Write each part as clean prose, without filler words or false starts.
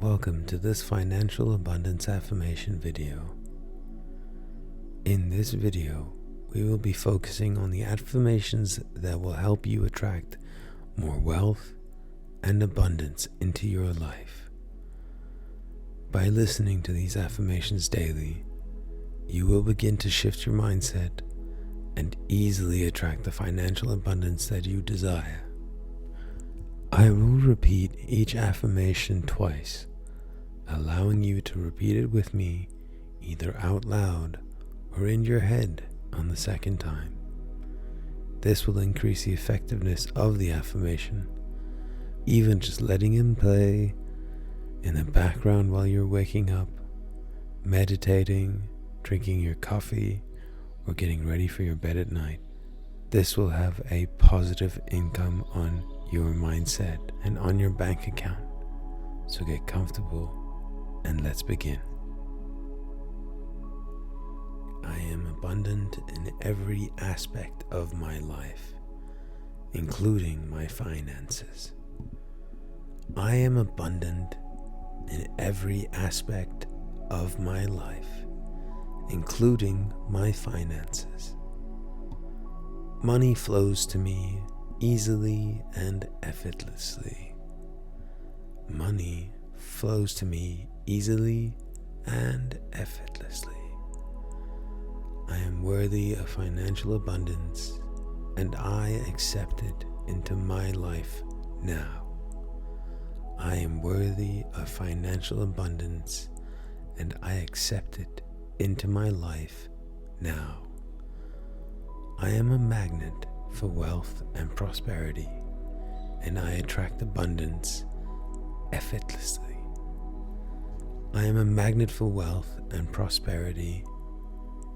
Welcome to this financial abundance affirmation video. In this video, we will be focusing on the affirmations that will help you attract more wealth and abundance into your life. By listening to these affirmations daily, you will begin to shift your mindset and easily attract the financial abundance that you desire. I will repeat each affirmation twice, allowing you to repeat it with me either out loud or in your head on the second time. This will increase the effectiveness of the affirmation, even just letting it play in the background while you're waking up, meditating, drinking your coffee, or getting ready for your bed at night. This will have a positive income on your mindset and on your bank account. So get comfortable and let's begin. I am abundant in every aspect of my life, including my finances. I am abundant in every aspect of my life, including my finances. Money flows to me easily and effortlessly. Money flows to me easily and effortlessly. I am worthy of financial abundance, and I accept it into my life now. I am worthy of financial abundance, and I accept it into my life now. I am a magnet for wealth and prosperity, and I attract abundance effortlessly. I am a magnet for wealth and prosperity,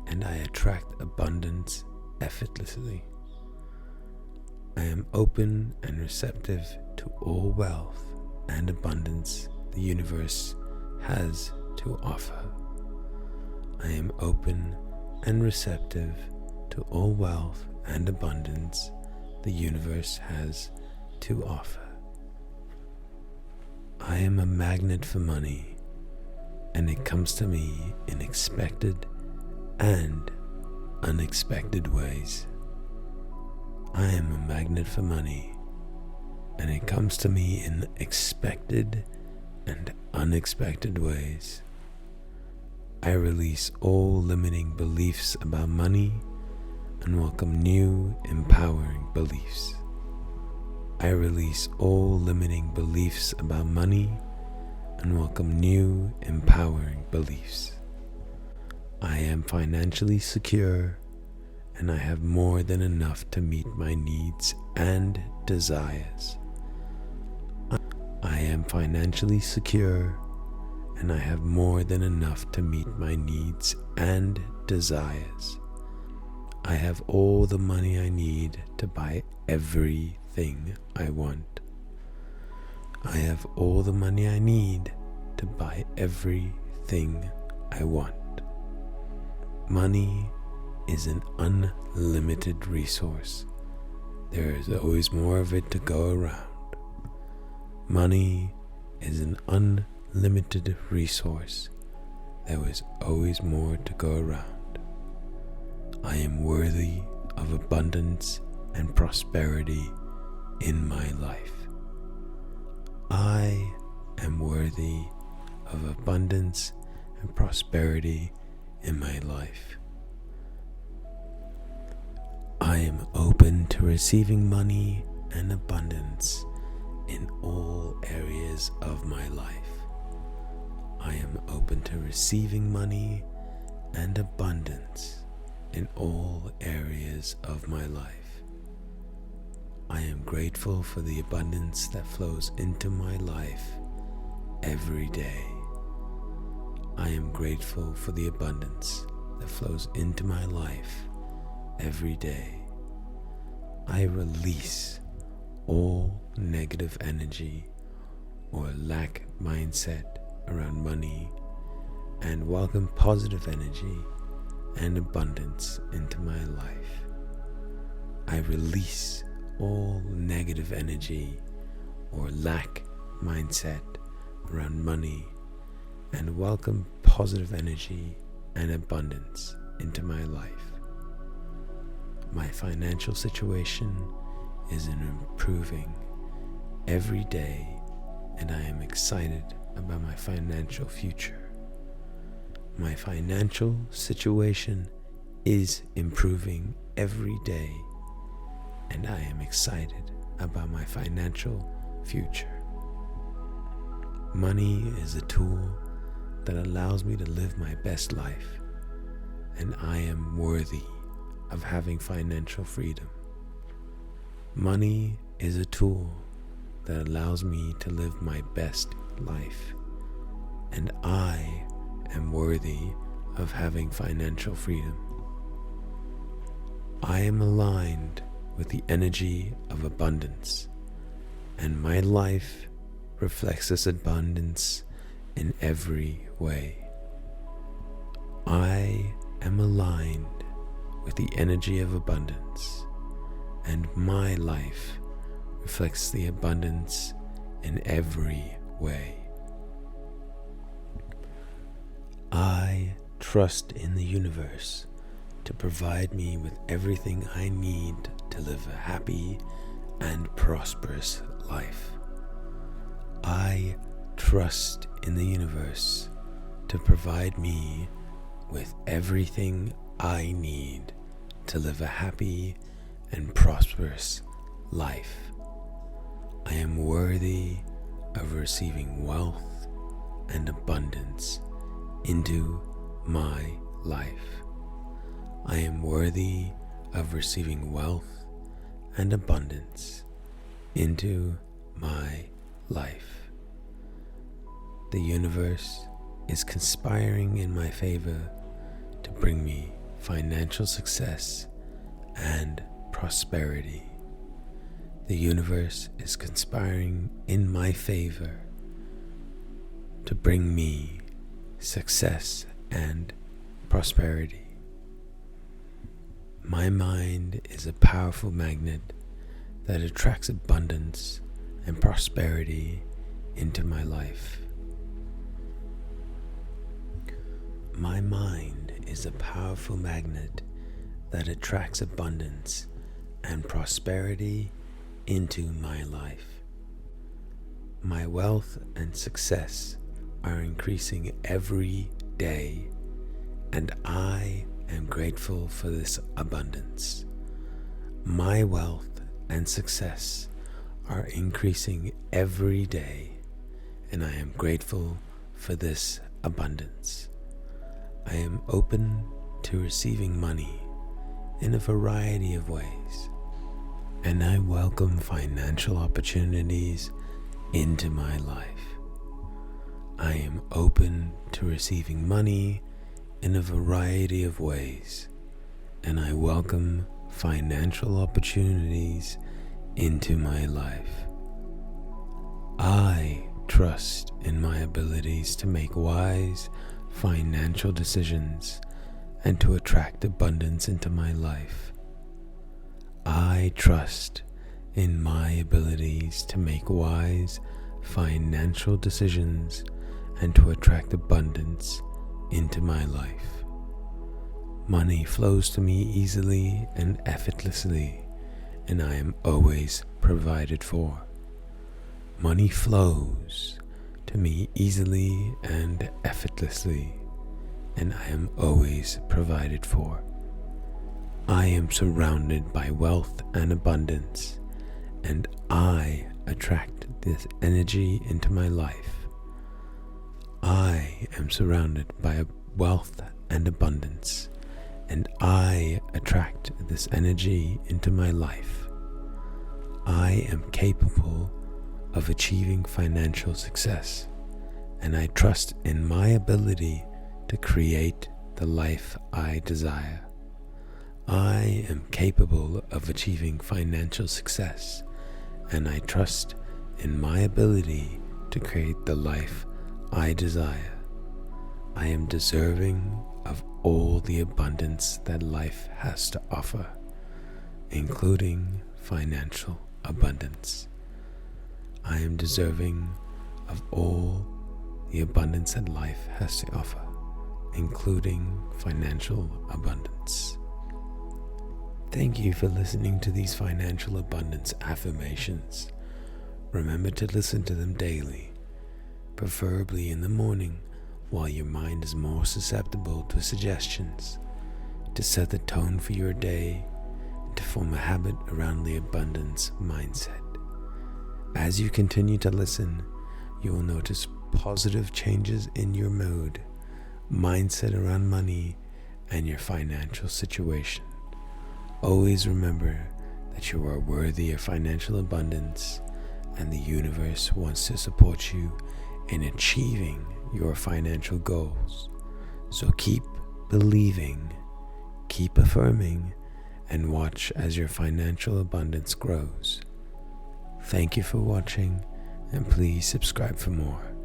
and I attract abundance effortlessly. I am open and receptive to all wealth and abundance the universe has to offer. I am open and receptive to all wealth and abundance the universe has to offer. I am a magnet for money, and it comes to me in expected and unexpected ways. I am a magnet for money, and it comes to me in expected and unexpected ways. I release all limiting beliefs about money and welcome new, empowering beliefs. I release all limiting beliefs about money and welcome new, empowering beliefs. I am financially secure, and I have more than enough to meet my needs and desires. I am financially secure, and I have more than enough to meet my needs and desires. I have all the money I need to buy everything I want. I have all the money I need to buy everything I want. Money is an unlimited resource. There is always more of it to go around. Money is an unlimited resource. There is always more to go around. I am worthy of abundance and prosperity in my life. I am worthy of abundance and prosperity in my life. I am open to receiving money and abundance in all areas of my life. I am open to receiving money and abundance in all areas of my life. I am grateful for the abundance that flows into my life every day. I am grateful for the abundance that flows into my life every day. I release all negative energy or lack mindset around money and welcome positive energy and abundance into my life. I release all negative energy or lack mindset around money and welcome positive energy and abundance into my life. My financial situation is improving every day, and I am excited about my financial future. My financial situation is improving every day, and I am excited about my financial future. Money is a tool that allows me to live my best life, and I am worthy of having financial freedom. Money is a tool that allows me to live my best life, and I am worthy of having financial freedom. I am aligned with the energy of abundance, and my life reflects this abundance in every way. I am aligned with the energy of abundance, and my life reflects the abundance in every way. I trust in the universe to provide me with everything I need to live a happy and prosperous life. I trust in the universe to provide me with everything I need to live a happy and prosperous life. I am worthy of receiving wealth and abundance into my life. I am worthy of receiving wealth and abundance into my life. The universe is conspiring in my favor to bring me financial success and prosperity. The universe is conspiring in my favor to bring me success and prosperity. My mind is a powerful magnet that attracts abundance and prosperity into my life. My mind is a powerful magnet that attracts abundance and prosperity into my life. My wealth and success are increasing every day, and I am grateful for this abundance. My wealth and success are increasing every day, and I am grateful for this abundance. I am open to receiving money in a variety of ways, and I welcome financial opportunities into my life. I am open to receiving money in a variety of ways, and I welcome financial opportunities into my life. I trust in my abilities to make wise financial decisions and to attract abundance into my life. I trust in my abilities to make wise financial decisions and to attract abundance into my life. Money flows to me easily and effortlessly, and I am always provided for. Money flows to me easily and effortlessly, and I am always provided for. I am surrounded by wealth and abundance, and I attract this energy into my life. I am surrounded by wealth and abundance, and I attract this energy into my life. I am capable of achieving financial success, and I trust in my ability to create the life I desire. I am capable of achieving financial success, and I trust in my ability to create the life I desire. I am deserving of all the abundance that life has to offer, including financial abundance. I am deserving of all the abundance that life has to offer, including financial abundance. Thank you for listening to these financial abundance affirmations. Remember to listen to them daily, preferably in the morning while your mind is more susceptible to suggestions, to set the tone for your day and to form a habit around the abundance mindset. As you continue to listen, you will notice positive changes in your mood, mindset around money, and your financial situation. Always remember that you are worthy of financial abundance, and the universe wants to support you in achieving your financial goals. So keep believing, keep affirming, and watch as your financial abundance grows. Thank you for watching, and please subscribe for more.